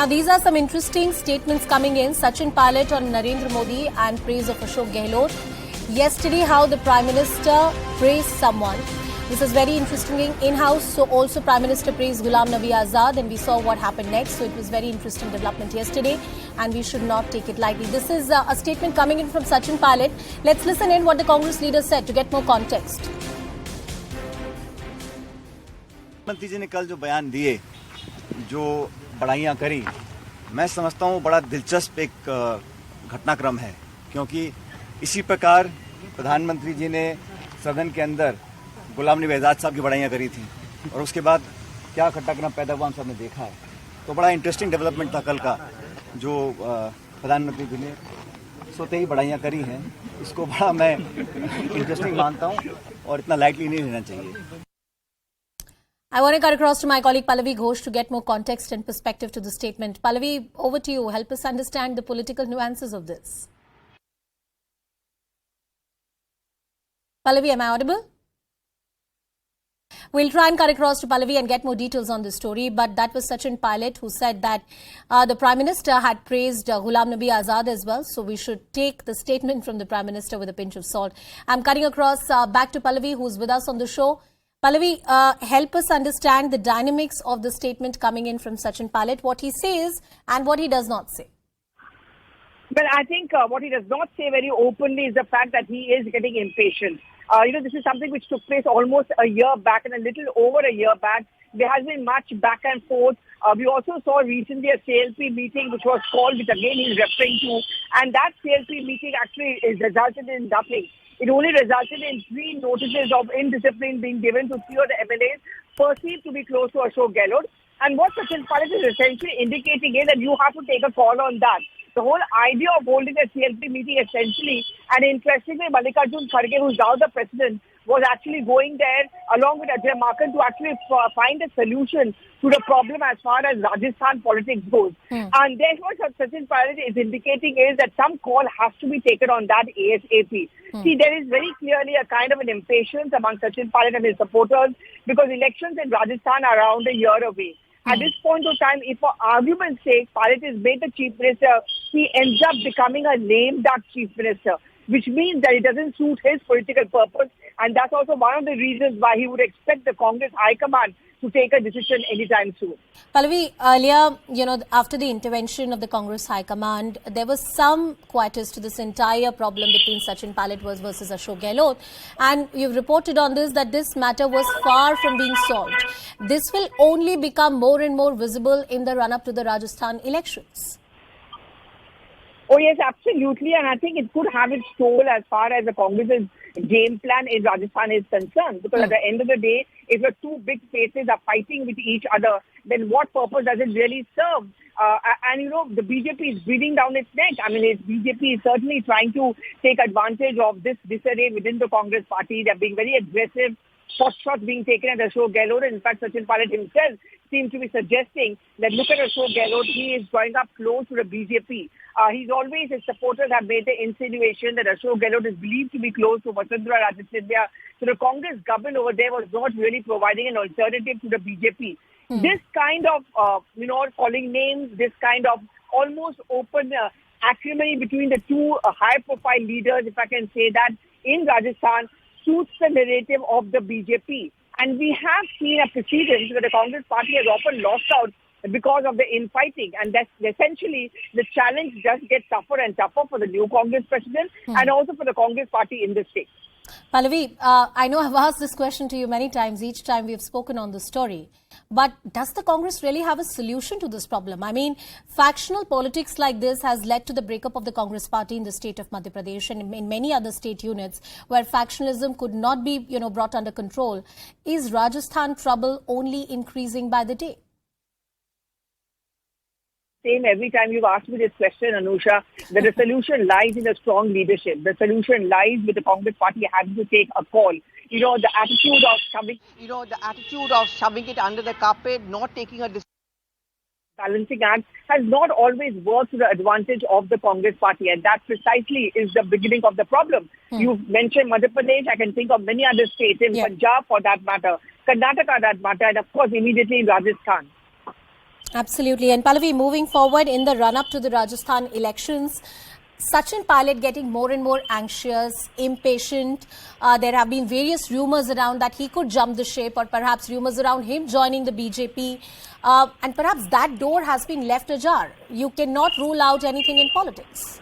Now, these are some interesting statements coming in. Sachin Pilot on Narendra Modi and praise of Ashok Gehlot. Yesterday, how the Prime Minister praised someone. This is very interesting in-house. So also Prime Minister praised Ghulam Nabi Azad, and we saw what happened next. So it was very interesting development yesterday, and we should not take it lightly. This is a statement coming in from Sachin Pilot. Let's listen in what the Congress leader said to get more context. मंत्री जी ने कल जो बयान दिए, जो बड़ाइयां करी, मैं समझता हूं बड़ा दिलचस्प एक घटनाक्रम है, क्योंकि इसी प्रकार प्रधानमंत्री जी ने सदन के अंदर गुलाम नबी आजाद साहब की बड़ाइयां करी थी, और उसके बाद क्या घटनाक्रम पैदा हुआ हम सब ने देखा है। तो बड़ा इंटरेस्टिंग डेवलपमेंट था कल का, जो प्रधानमंत्री जी ने सोते ही बड़ाइयां करी हैं। इसको बड़ा मैं इंटरेस्टिंग मानता हूं और इतना लाइटली नहीं लेना चाहिए। I want to cut across to my colleague Pallavi Ghosh to get more context and perspective to the statement. Pallavi, over to you. Help us understand the political nuances of this. Pallavi, am I audible? We'll try and cut across to Pallavi and get more details on this story. But that was Sachin Pilot who said that the Prime Minister had praised Ghulam Nabi Azad as well. So we should take the statement from the Prime Minister with a pinch of salt. I'm cutting across back to Pallavi, who's with us on the show. Pallavi, help us understand the dynamics of the statement coming in from Sachin Pilot, what he says and what he does not say. Well, I think what he does not say very openly is the fact that he is getting impatient. This is something which took place almost a year back and a little over a year back. There has been much back and forth. We also saw recently a CLP meeting which was called, which again he is referring to. And that CLP meeting actually is resulted in nothing. It only resulted in 3 notices of indiscipline being given to 3 of the MLAs perceived to be close to Ashok Gehlot. And what Sachin Pilot is essentially indicating is that you have to take a call on that. The whole idea of holding a CLP meeting essentially, and interestingly, Mallikarjun Kharge, who's now the president, was actually going there along with Ajay Makan to actually find a solution to the problem as far as Rajasthan politics goes. And therefore, what Sachin Pilot is indicating is that some call has to be taken on that ASAP. See, there is very clearly a kind of an impatience among Sachin Pilot and his supporters because elections in Rajasthan are around a year away. At this point of time, if for argument's sake, Pilot is made the chief minister, he ends up becoming a lame duck chief minister, which means that it doesn't suit his political purpose. And that's also one of the reasons why he would expect the Congress High Command to take a decision anytime soon. Pallavi, earlier, after the intervention of the Congress High Command, there was some quietus to this entire problem between Sachin Pilot versus Ashok Gehlot. And you've reported on this that this matter was far from being solved. This will only become more and more visible in the run-up to the Rajasthan elections. Oh, yes, absolutely. And I think it could have its toll as far as the Congress's game plan in Rajasthan is concerned. Because at the end of the day, if the 2 big faces are fighting with each other, then what purpose does it really serve? The BJP is breathing down its neck. I mean, BJP is certainly trying to take advantage of this disarray within the Congress party. They're being very aggressive. Shots being taken at Ashok Gehlot. In fact, Sachin Pilot himself seems to be suggesting that look at Ashok Gehlot, he is drawing up close to the BJP. His supporters have made the insinuation that Ashok Gehlot is believed to be close to Vasundhara Raje Scindia. So the Congress government over there was not really providing an alternative to the BJP. This kind of, calling names, this kind of almost open acrimony between the 2 high-profile leaders, if I can say that, in Rajasthan, suits the narrative of the BJP. And we have seen a precedent where the Congress party has often lost out because of the infighting. And that's essentially the challenge just gets tougher and tougher for the new Congress president and also for the Congress party in the state. Pallavi, I know I've asked this question to you many times, each time we've spoken on the story. But does the Congress really have a solution to this problem? I mean, factional politics like this has led to the breakup of the Congress party in the state of Madhya Pradesh and in many other state units where factionalism could not be, brought under control. Is Rajasthan trouble only increasing by the day? Same every time you've asked me this question, Anusha, that the solution lies in a strong leadership. The solution lies with the Congress party having to take a call. The attitude of shoving it under the carpet, not taking a decision. Balancing act has not always worked to the advantage of the Congress party, and that precisely is the beginning of the problem. You've mentioned Madhya Pradesh. I can think of many other states in Punjab for that matter, Karnataka that matter, and of course immediately in Rajasthan. Absolutely. And Pallavi, moving forward in the run-up to the Rajasthan elections, Sachin Pilot getting more and more anxious, impatient. There have been various rumors around that he could jump the ship, or perhaps rumors around him joining the BJP. And perhaps that door has been left ajar. You cannot rule out anything in politics.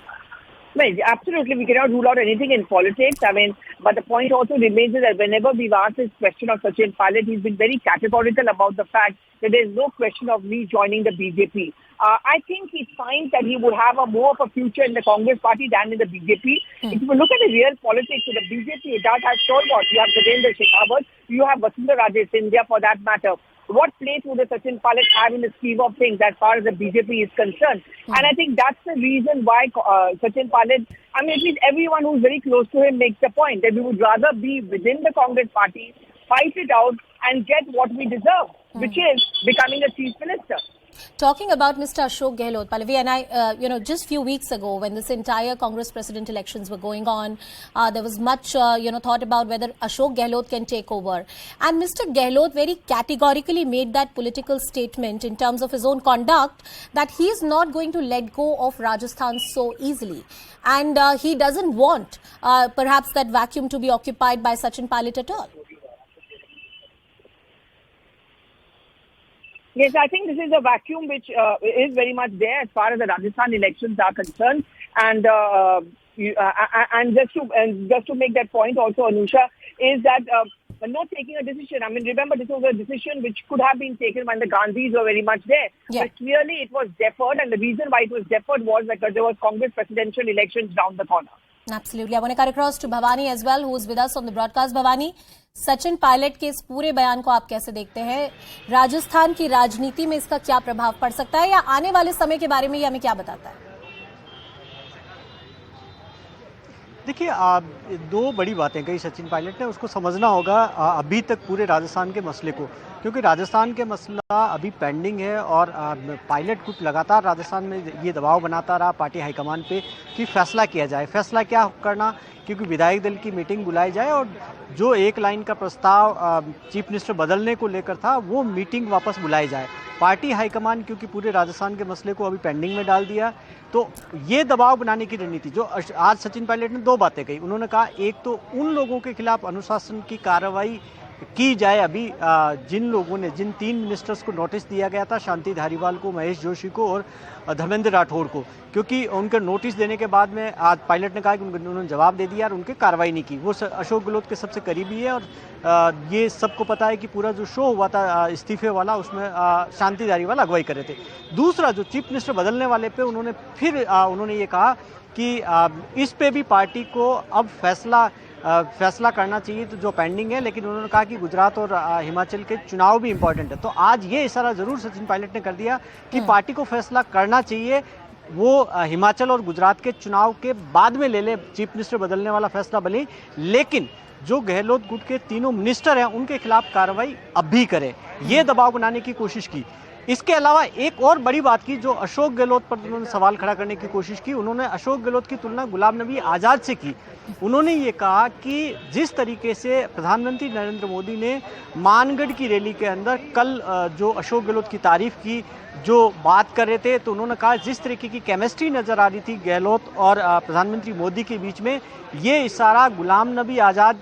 Well, absolutely, we cannot rule out anything in politics. I mean, but the point also remains is that whenever we've asked this question of Sachin Pilot, he's been very categorical about the fact that there is no question of me joining the BJP. I think he finds that he would have more of a future in the Congress party than in the BJP. If you look at the real politics of the BJP, it does have stalwart. You have Gajendra Shekhawat, you have Vasundhara Raje Scindia for that matter. What place would the Sachin Pilot have in the scheme of things as far as the BJP is concerned? And I think that's the reason why Sachin Pilot, I mean, at least everyone who's very close to him makes the point that we would rather be within the Congress party, fight it out and get what we deserve, which is becoming a chief minister. Talking about Mr. Ashok Gehlot, Pallavi, and I, just few weeks ago when this entire Congress president elections were going on, there was much, thought about whether Ashok Gehlot can take over. And Mr. Gehlot very categorically made that political statement in terms of his own conduct that he is not going to let go of Rajasthan so easily. And he doesn't want perhaps that vacuum to be occupied by Sachin Pilot at all. Yes, I think this is a vacuum which is very much there as far as the Rajasthan elections are concerned, and just to make that point also, Anusha, is that not taking a decision. I mean, remember, this was a decision which could have been taken when the Gandhis were very much there, but clearly it was deferred, and the reason why it was deferred was because there was Congress presidential elections down the corner. Absolutely. I want to cut across to Bhavani as well, who is with us on the broadcast. Bhavani, Sachin Pilot के इस पूरे बयान को आप कैसे देखते हैं? राजस्थान की राजनीति में इसका क्या प्रभाव पड़ सकता है, या आने वाले समय के बारे में ये हमें क्या बताता है? देखिए, दो बड़ी बातें कही सचिन पायलट ने, उसको समझना होगा अभी तक पूरे राजस्थान के मसले को, क्योंकि राजस्थान के मसला अभी पेंडिंग है और पायलट ग्रुप लगातार राजस्थान में ये दबाव बनाता रहा पार्टी हाईकमान पे कि फैसला किया जाए। फैसला क्या करना, क्योंकि विधायक दल की मीटिंग बुलाई जाए और जो एक लाइन का प्रस्ताव चीफ मिनिस्टर बदलने को लेकर था वो मीटिंग वापस बुलाई जाए। पार्टी हाईकमान क्योंकि पूरे राजस्थान के मसले को अभी पेंडिंग में डाल दिया, तो ये दबाव बनाने की रणनीति जो आज सचिन पायलट ने दो बातें कही। उन्होंने कहा, एक तो उन लोगों के खिलाफ अनुशासन की कार्रवाई की जाए अभी जिन लोगों ने, जिन 3 मिनिस्टर्स को नोटिस दिया गया था, शांति धारीवाल को, महेश जोशी को और धर्मेंद्र राठौड़ को, क्योंकि उनके नोटिस देने के बाद में आज पायलट ने कहा कि उन्होंने जवाब दे दिया और उनके कार्रवाई नहीं की। वो अशोक गहलोत के सबसे करीबी है और ये सबको पता है कि पूरा जो शो हुआ था इस्तीफे वाला, उसमें शांति धारीवाल अगुवाई कर रहे थे। दूसरा, जो चीफ मिनिस्टर बदलने वाले पे उन्होंने फिर उन्होंने ये कहा कि इस पे भी पार्टी को अब फैसला करना चाहिए, तो जो पेंडिंग है, लेकिन उन्होंने कहा कि गुजरात और हिमाचल के चुनाव भी इंपॉर्टेंट है। तो आज ये इशारा जरूर सचिन पायलट ने कर दिया कि पार्टी को फैसला करना चाहिए, वो हिमाचल और गुजरात के चुनाव के बाद में ले ले, चीफ मिनिस्टर बदलने वाला फैसला भले, लेकिन जो गहलोत गुट के तीनों मिनिस्टर हैं उनके खिलाफ कार्रवाई अब भी करे, ये दबाव बनाने की कोशिश की। इसके अलावा एक और बड़ी बात की, जो अशोक गहलोत पर उन्होंने सवाल खड़ा करने की कोशिश की। उन्होंने अशोक गहलोत की तुलना गुलाम नबी आज़ाद से की। उन्होंने ये कहा कि जिस तरीके से प्रधानमंत्री नरेंद्र मोदी ने मानगढ़ की रैली के अंदर कल जो अशोक गहलोत की तारीफ की, जो बात कर रहे थे, तो उन्होंने कहा जिस तरीके की केमिस्ट्री नजर आ रही थी गहलोत और प्रधानमंत्री मोदी के बीच में, ये इशारा गुलाम नबी आज़ाद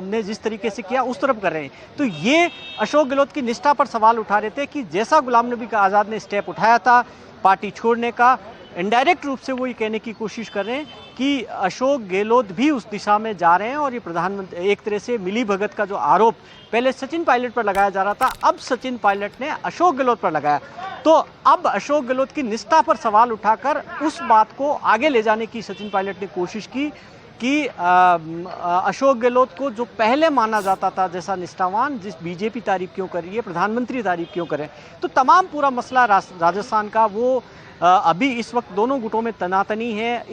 ने जिस तरीके से किया उस तरफ कर रहे हैं। तो ये अशोक गहलोत की निष्ठा पर सवाल उठा रहे थे कि जैसा गुलाम नबी आज़ाद ने स्टेप उठाया था पार्टी छोड़ने का, इनडायरेक्ट रूप से वो ये कहने की कोशिश कर रहे हैं कि अशोक गहलोत भी उस दिशा में जा रहे हैं। और ये प्रधानमंत्री एक तरह से मिली भगत का जो आरोप पहले सचिन पायलट पर लगाया जा रहा था, अब सचिन पायलट ने अशोक गहलोत पर लगाया। तो अब अशोक गहलोत की निष्ठा पर सवाल उठाकर उस बात को आगे ले जाने की सचिन पायलट ने कोशिश की कि अशोक गहलोत को जो पहले माना जाता था जैसा निष्ठावान, जिस बीजेपी तारीफ क्यों कर रही है, प्रधानमंत्री तारीफ क्यों करें। तो तमाम पूरा मसला राजस्थान का वो अभी इस वक्त दोनों गुटों में तनातनी है।